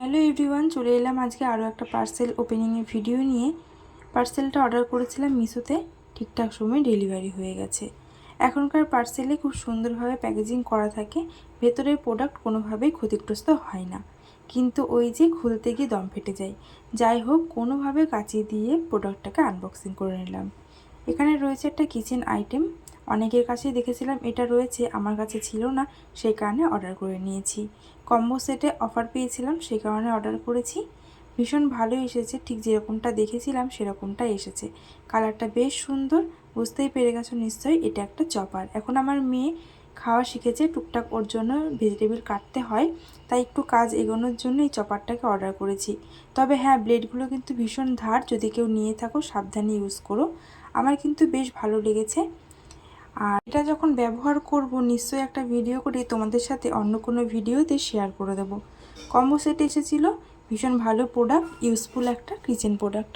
Hello everyone, চলে এলাম আজকে আরও একটা পার্সেল ওপেনিংয়ের ভিডিও নিয়ে। পার্সেলটা অর্ডার করেছিলাম মিশোতে, ঠিকঠাক সময়ে ডেলিভারি হয়ে গেছে। এখনকার পার্সেলে খুব সুন্দরভাবে প্যাকেজিং করা থাকে, ভেতরের প্রোডাক্ট কোনোভাবেই ক্ষতিগ্রস্ত হয় না, কিন্তু ওই যে খুলতে গিয়ে দম ফেটে যায়। যাই হোক, কোনোভাবে কাঁচি দিয়ে প্রোডাক্টটাকে আনবক্সিং করে নিলাম। এখানে রয়েছে একটা কিচেন আইটেম, অনেকের কাছেই দেখেছিলাম এটা রয়েছে, আমার কাছে ছিল না, সেই কারণে অর্ডার করে নিয়েছি। কম্বো সেটে অফার পেয়েছিলাম, সেই কারণে অর্ডার করেছি। ভীষণ ভালোই এসেছে, ঠিক যেরকমটা দেখেছিলাম সেরকমটাই এসেছে। কালারটা বেশ সুন্দর, বুঝতেই পেরে গেছো নিশ্চয়ই এটা একটা চপার। এখন আমার মেয়ে খাওয়া শিখেছে, টুকটাক ওর জন্য ভেজিটেবল কাটতে হয়, তাই একটু কাজ এগোনোর জন্য এই চপারটাকে অর্ডার করেছি। তবে হ্যাঁ, ব্লেডগুলো কিন্তু ভীষণ ধার, যদি কেউ নিয়ে থাকো সাবধানে ইউজ করো। আমার কিন্তু বেশ ভালো লেগেছে। আর এটা যখন ব্যবহার করব নিশ্চয়ই একটা ভিডিও করে তোমাদের সাথে অন্য কোনো ভিডিওতে শেয়ার করে দেবো। কম্বো সেট এসেছিলো, ভীষণ ভালো প্রোডাক্ট, ইউজফুল একটা কিচেন প্রোডাক্ট।